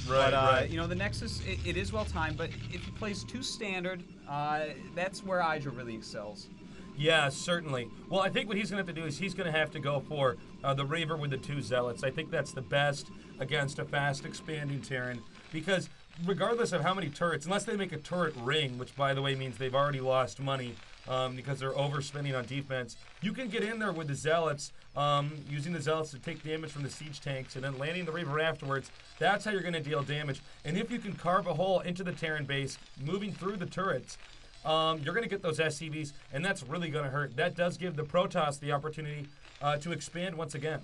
But, you know, the Nexus, it is well-timed, but if he plays too standard, that's where IdrA really excels. Yeah, certainly. Well, I think what he's going to have to do is he's going to have to go for the Reaver with the 2 Zealots. I think that's the best against a fast-expanding Terran, because regardless of how many turrets, unless they make a turret ring, which, by the way, means they've already lost money because they're overspending on defense, you can get in there with the Zealots, using the Zealots to take damage from the siege tanks, and then landing the Reaver afterwards. That's how you're going to deal damage. And if you can carve a hole into the Terran base, moving through the turrets, you're going to get those SCVs, and that's really going to hurt. That does give the Protos the opportunity to expand once again.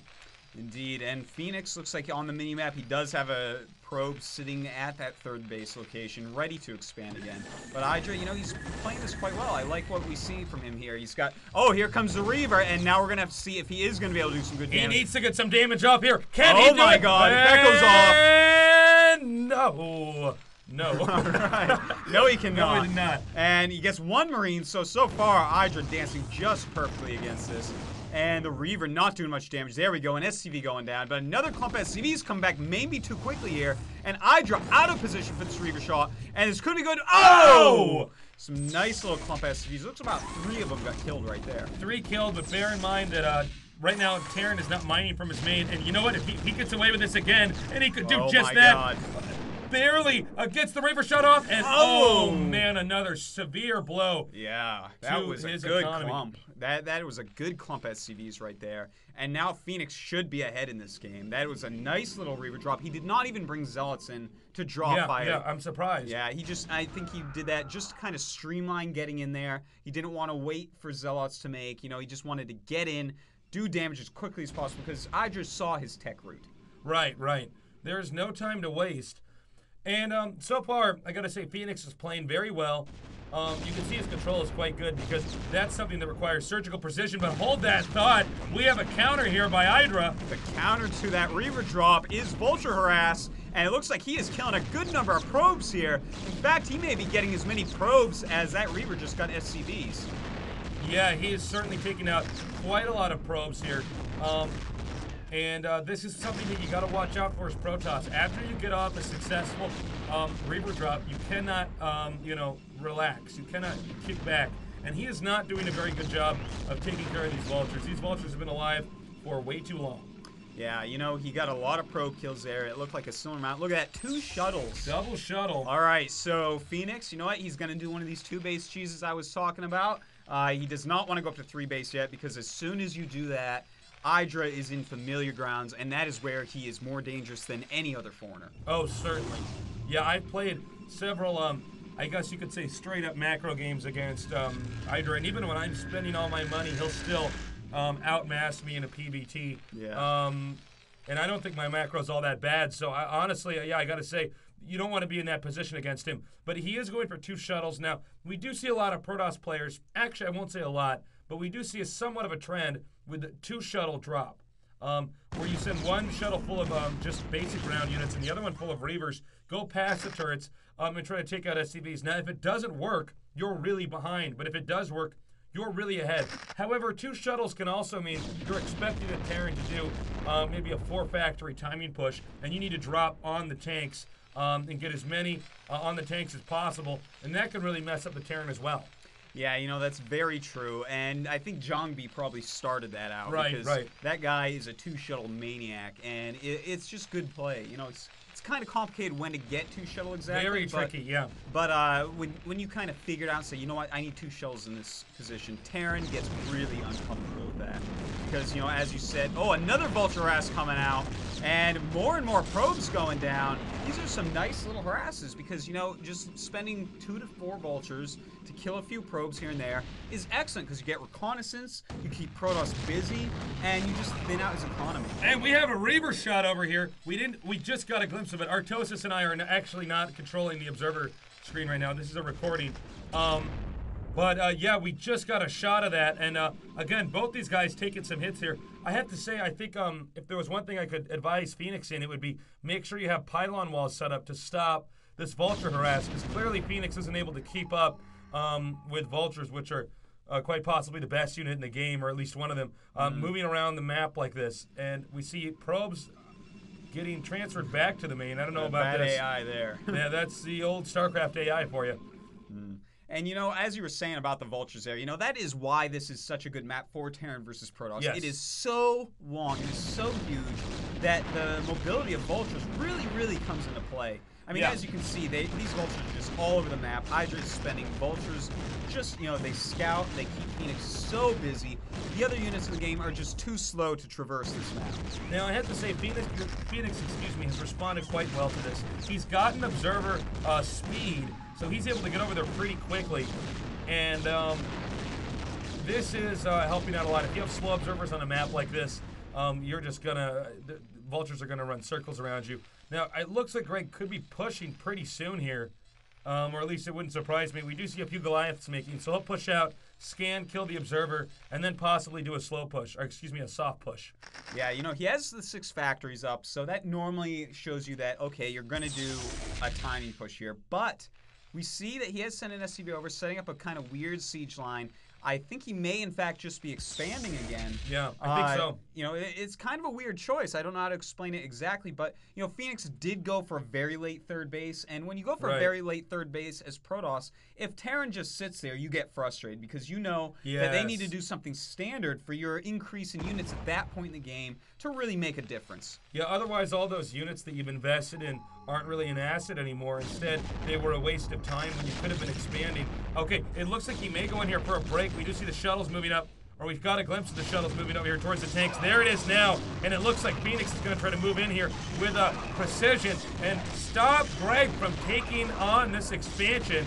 Indeed, and Fenix looks like on the minimap he does have a probe sitting at that 3rd base location, ready to expand again. But IdrA, you know, he's playing this quite well. I like what we see from him here. He's got, oh, here comes the Reaver, and now we're going to have to see if he is going to be able to do some good damage. He needs to get some damage off here. Can he do it? Oh my god, if that goes off. No. No. All right. No, he cannot. No, he did not. And he gets 1 Marine, so far, IdrA dancing just perfectly against this. And the Reaver not doing much damage. There we go, an SCV going down. But another clump of SCVs come back maybe too quickly here. And IdrA out of position for this Reaver shot. And this could be good. Oh! Some nice little clump of SCVs. Looks about 3 of them got killed right there. 3 killed, but bear in mind that right now Terran is not mining from his main. And you know what? If he gets away with this again, and he could do just that. God. Barely gets the Reaver shut off, and oh man, another severe blow. Yeah, that was a good clump. That was a good clump SCVs right there. And now Fenix should be ahead in this game. That was a nice little Reaver drop. He did not even bring Zealots in to draw fire. Yeah, I'm surprised. Yeah, I think he did that just to kind of streamline getting in there. He didn't want to wait for Zealots to make, you know, he just wanted to get in, do damage as quickly as possible because IdrA saw his tech route. Right. There is no time to waste. And so far, I gotta say, Fenix is playing very well. You can see his control is quite good because that's something that requires surgical precision. But hold that thought, we have a counter here by IdrA. The counter to that Reaver drop is Vulture Harass, and it looks like he is killing a good number of probes here. In fact, he may be getting as many probes as that Reaver just got SCVs. Yeah, he is certainly taking out quite a lot of probes here. And this is something that you got to watch out for as Protos. After you get off a successful Reaver drop, you cannot, you know, relax. You cannot kick back. And he is not doing a very good job of taking care of these Vultures. These Vultures have been alive for way too long. Yeah, you know, he got a lot of probe kills there. It looked like a similar amount. Look at that, 2 shuttles. Double shuttle. All right, so Fenix, you know what? He's going to do one of these 2-base cheeses I was talking about. He does not want to go up to 3-base yet because as soon as you do that, IdrA is in familiar grounds, and that is where he is more dangerous than any other foreigner. Oh, certainly. Yeah, I've played several, I guess you could say straight-up macro games against IdrA, and even when I'm spending all my money, he'll still outmass me in a PBT. Yeah. And I don't think my macro is all that bad, so honestly, yeah, I got to say, you don't want to be in that position against him. But he is going for 2 shuttles. Now, we do see a lot of Protoss players, actually, I won't say a lot, but we do see a somewhat of a trend with the 2 shuttle drop, where you send 1 shuttle full of just basic ground units and the other one full of Reavers, go past the turrets and try to take out SCVs. Now, if it doesn't work, you're really behind, but if it does work, you're really ahead. However, 2 shuttles can also mean you're expecting a Terran to do maybe a 4-factory timing push, and you need to drop on the tanks and get as many on the tanks as possible, and that can really mess up the Terran as well. Yeah, you know, that's very true, and I think Zhongbi probably started that out. Right. That guy is a 2-shuttle maniac, and it's just good play. You know, it's kind of complicated when to get 2 shuttle exactly. Very tricky, yeah. But when you kind of figure it out and say, you know what, I need 2 shuttles in this position, Terran gets really uncomfortable with that. Because, you know, as you said, oh, another Vulture Harass coming out, and more probes going down. These are some nice little harasses because, you know, just spending 2 to 4 Vultures to kill a few probes here and there is excellent because you get reconnaissance, you keep Protoss busy, and you just thin out his economy. And we have a Reaver shot over here. We just got a glimpse of it. Artosis and I are actually not controlling the observer screen right now. This is a recording. But yeah, we just got a shot of that. And again, both these guys taking some hits here. I have to say, I think if there was one thing I could advise Fenix in, it would be make sure you have pylon walls set up to stop this Vulture Harass, because clearly Fenix isn't able to keep up with Vultures, which are quite possibly the best unit in the game, or at least one of them, moving around the map like this. And we see probes getting transferred back to the main. I don't know about bad this. AI there. Yeah, that's the old StarCraft AI for you. And, as you were saying about the vultures there, that is why this is such a good map for Terran versus Protoss. Yes. It is so long, it is so huge that the mobility of vultures really, really comes into play. I mean, as you can see, these vultures are just all over the map. IdrA is spending vultures just, they scout, they keep Fenix so busy. The other units in the game are just too slow to traverse this map. Now, I have to say, Fenix, has responded quite well to this. He's got an observer speed, so he's able to get over there pretty quickly. And this is helping out a lot. If you have slow observers on a map like this, you're just the vultures are gonna run circles around you. Now, it looks like Greg could be pushing pretty soon here, or at least it wouldn't surprise me. We do see a few Goliaths making, so he'll push out, scan, kill the observer, and then possibly do a slow push, or excuse me, a soft push. Yeah, he has the 6 factories up, so that normally shows you that, okay, you're gonna do a timing push here, but we see that he has sent an SCV over, setting up a kind of weird siege line. I think he may, in fact, just be expanding again. Yeah, I think so. It's kind of a weird choice. I don't know how to explain it exactly, but, Fenix did go for a very late third base, and when you go for a very late third base as Protoss, if Terran just sits there, you get frustrated because that they need to do something standard for your increase in units at that point in the game to really make a difference. Yeah, otherwise all those units that you've invested in aren't really an asset anymore. Instead, they were a waste of time when you could have been expanding. Okay, it looks like he may go in here for a break. We do see the shuttles moving up, or we've got a glimpse of the shuttles moving over here towards the tanks. There it is now, and it looks like Fenix is going to try to move in here with precision and stop Greg from taking on this expansion.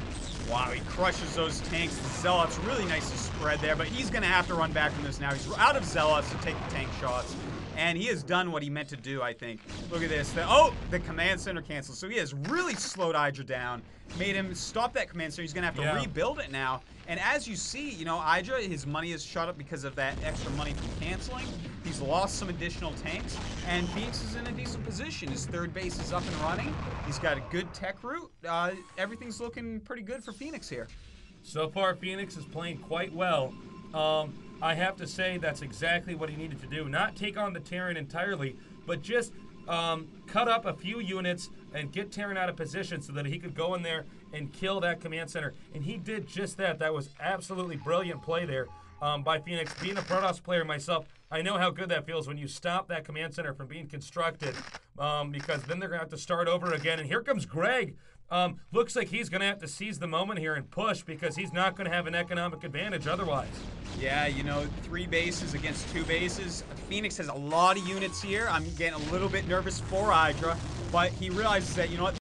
Wow, he crushes those tanks. The Zealots really nicely spread there, but he's going to have to run back from this now. He's out of Zealots to take the tank shots. And he has done what he meant to do, I think. Look at this. The command center cancels. So he has really slowed IdrA down, made him stop that command center. He's going to have to rebuild it now. And as you see, IdrA, his money has shot up because of that extra money from canceling. He's lost some additional tanks, and Fenix is in a decent position. His third base is up and running. He's got a good tech route. Everything's looking pretty good for Fenix here. So far, Fenix is playing quite well. I have to say that's exactly what he needed to do. Not take on the Terran entirely, but just cut up a few units and get Terran out of position so that he could go in there and kill that command center. And he did just that. That was absolutely brilliant play there by Fenix. Being a Protoss player myself, I know how good that feels when you stop that command center from being constructed, because then they're going to have to start over again. And here comes Greg. Looks like he's going to have to seize the moment here and push because he's not going to have an economic advantage otherwise. Yeah, 3 bases against 2 bases. Fenix has a lot of units here. I'm getting a little bit nervous for IdrA, but he realizes that, what?